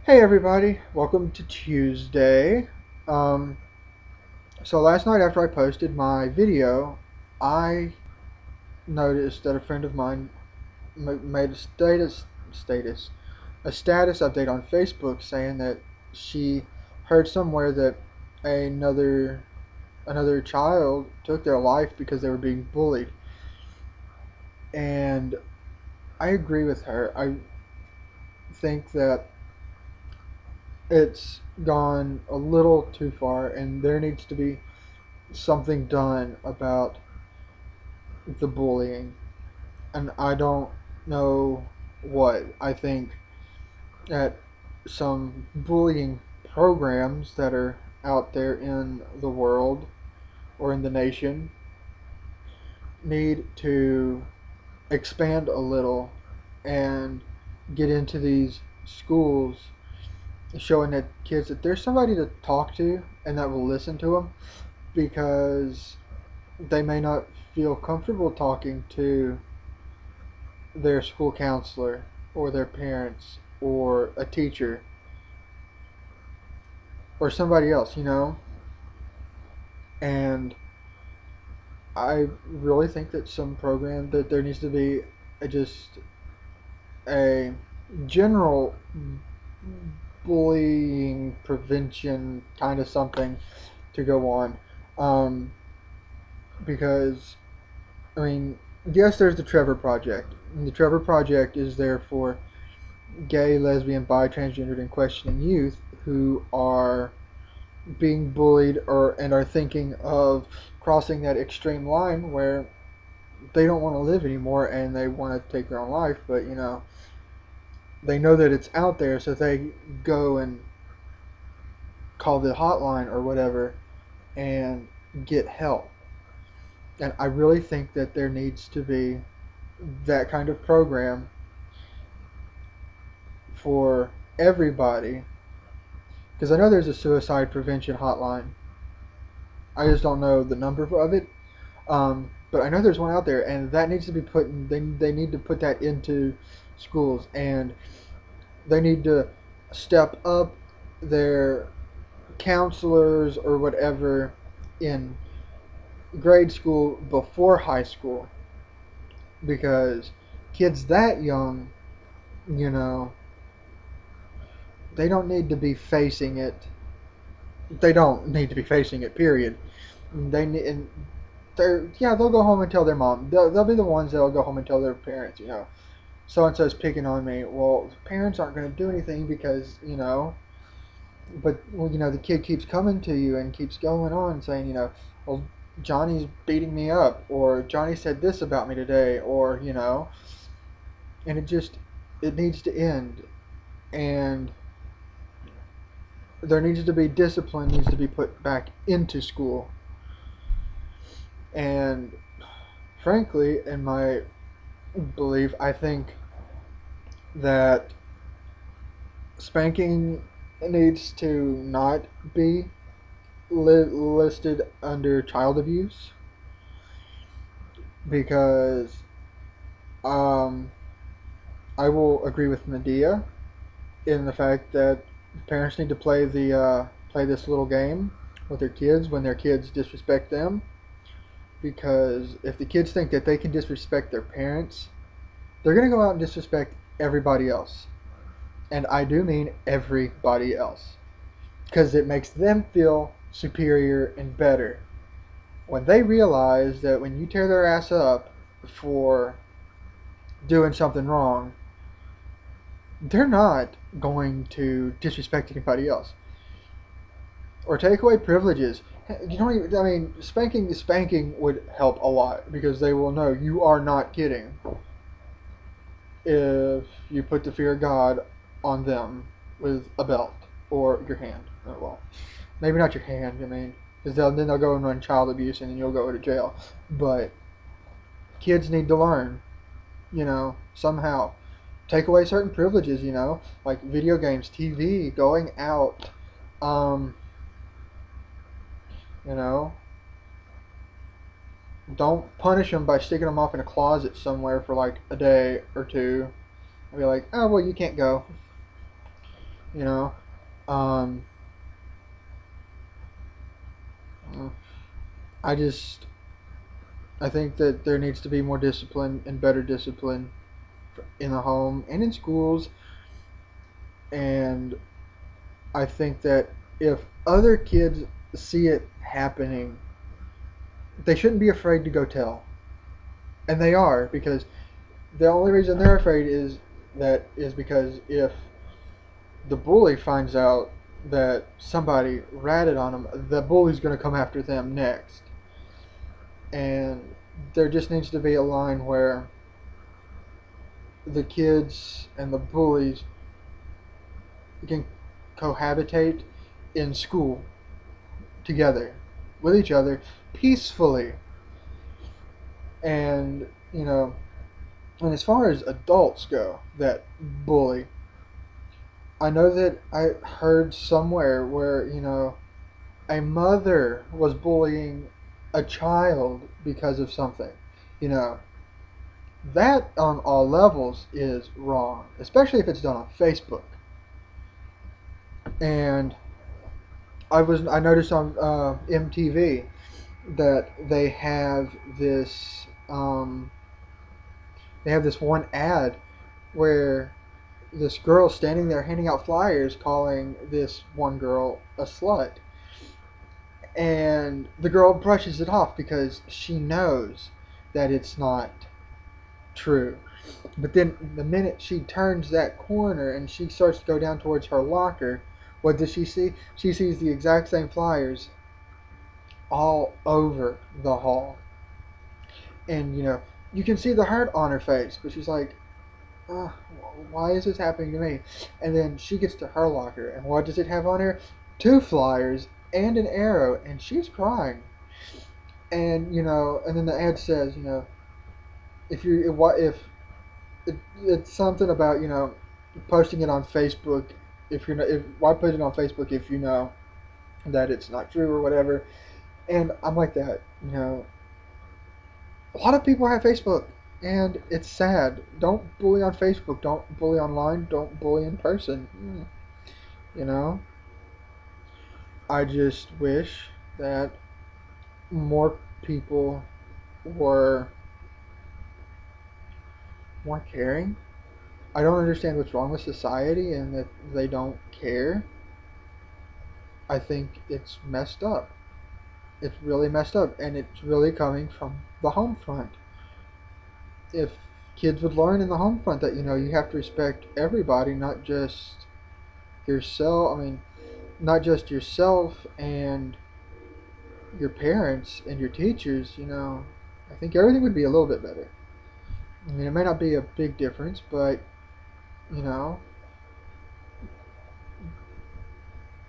Hey everybody, welcome to Tuesday. Um, so last night after I posted my video, I noticed that a friend of mine made a status a status update on Facebook saying that she heard somewhere that another another child took their life because they were being bullied. And I agree with her. I think that it's gone a little too far and there needs to be something done about the bullying. And I don't know what. I think that some bullying programs that are out there in the world or in the nation need to expand a little and get into these schools, showing that kids that there's somebody to talk to and that will listen to them, because they may not feel comfortable talking to their school counselor or their parents or a teacher or somebody else, And I really think that some program that there needs to be just a general bullying prevention kind of something to go on. Um, because, I mean, yes, there's the Trevor Project. And the Trevor Project is there for gay, lesbian, bi, transgendered, and questioning youth who are being bullied or and are thinking of crossing that extreme line where they don't want to live anymore and they want to take their own life, but they know that it's out there, so they go and call the hotline or whatever and get help. And I really think that there needs to be that kind of program for everybody, because I know there's a suicide prevention hotline. I just don't know the number of it. But I know there's one out there, and that needs to be put in. They need to put that into schools, and they need to step up their counselors or whatever in grade school before high school, because kids that young, you know, they don't need to be facing it. They don't need to be facing it. Period. They need, and they'll go home and tell their mom. They'll be the ones that'll go home and tell their parents. So and so's picking on me. Well, parents aren't going to do anything because but well, the kid keeps coming to you and keeps going on saying, well, Johnny's beating me up, or Johnny said this about me today, or and it needs to end, and there needs to be discipline needs to be put back into school, and frankly, in my belief, I think that spanking needs to not be listed under child abuse, because um, I will agree with Medea in the fact that parents need to play this little game with their kids when their kids disrespect them, because if the kids think that they can disrespect their parents, they're going to go out and disrespect everybody else. And I do mean everybody else, because it makes them feel superior and better when they realize that when you tear their ass up for doing something wrong, they're not going to disrespect anybody else or take away privileges. You don't even, I mean, spanking would help a lot, because they will know you are not kidding if you put the fear of God on them with a belt or your hand. Oh, well, maybe not your hand. I mean, because then they'll go and run child abuse and then you'll go to jail. But kids need to learn, somehow. Take away certain privileges, like video games, TV, going out, um, you know. Don't punish them by sticking them off in a closet somewhere for like a day or two. And be like, oh, well, you can't go. You know, um, I just I think that there needs to be more discipline and better discipline in the home and in schools. And I think that if other kids see it happening, they shouldn't be afraid to go tell. And they are, because the only reason they're afraid is because if the bully finds out that somebody ratted on them, the bully's going to come after them next. And there just needs to be a line where the kids and the bullies can cohabitate in school together with each other peacefully. And, and as far as adults go that bully, I know that I heard somewhere where, a mother was bullying a child because of something. You know, that on all levels is wrong, especially if it's done on Facebook. And I noticed on MTV that this they have this one ad where this girl standing there handing out flyers calling this one girl a slut, and the girl brushes it off because she knows that it's not true. But then the minute she turns that corner and she starts to go down towards her locker, what does she see? She sees the exact same flyers all over the hall. And, you can see the hurt on her face, but she's like, uh, why is this happening to me? And then she gets to her locker, and what does it have on her? Two flyers and an arrow, and she's crying. And, and then the ad says, if it's something about, posting it on Facebook, if why put it on Facebook if you know that it's not true or whatever. And I'm like that, a lot of people have Facebook, and it's sad. Don't bully on Facebook. Don't bully online. Don't bully in person. You know, I just wish that more people were more caring. I don't understand what's wrong with society and that they don't care. I think it's messed up. It's really messed up, and it's really coming from the home front. If kids would learn in the home front that you have to respect everybody, not just yourself. I mean, not just yourself and your parents and your teachers. I think everything would be a little bit better. I mean, it may not be a big difference, but you know,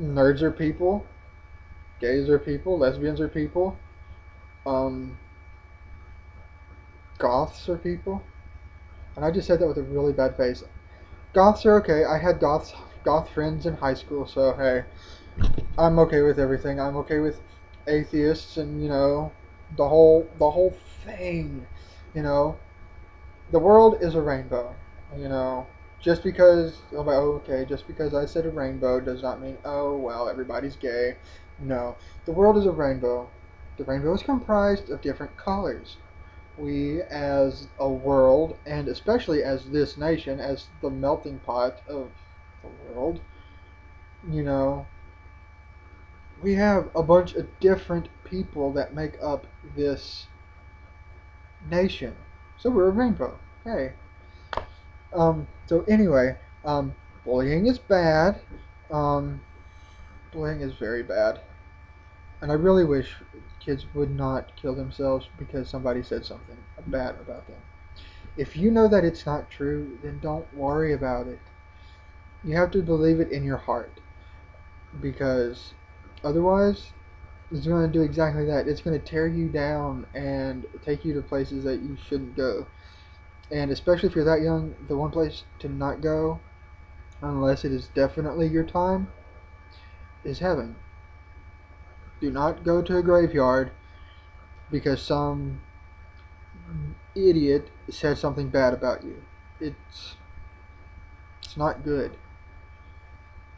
nerds are people, gays are people, lesbians are people, um, goths are people. And I just said that with a really bad face. Goths are okay. I had goth friends in high school, so hey, I'm okay with everything. I'm okay with atheists and the whole thing. You know, the world is a rainbow. You know, just because I said a rainbow does not mean oh well everybody's gay. No, the world is a rainbow. The rainbow is comprised of different colors. We as a world, and especially as this nation, as the melting pot of the world, you know, we have a bunch of different people that make up this nation. So we're a rainbow. Hey. So anyway, bullying is bad. Um, bullying is very bad. And I really wish kids would not kill themselves because somebody said something bad about them. If you know that it's not true, then don't worry about it. You have to believe it in your heart because otherwise it's going to do exactly that. It's going to tear you down and take you to places that you shouldn't go. And especially if you're that young, the one place to not go, unless it is definitely your time, is heaven. Do not go to a graveyard because some idiot said something bad about you. It's not good.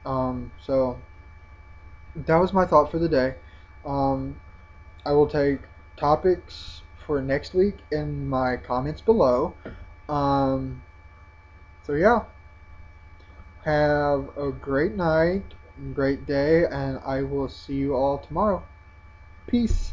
So that was my thought for the day. Um, I will take topics for next week in my comments below. Um, so yeah, have a great night, great day, and I will see you all tomorrow. Peace.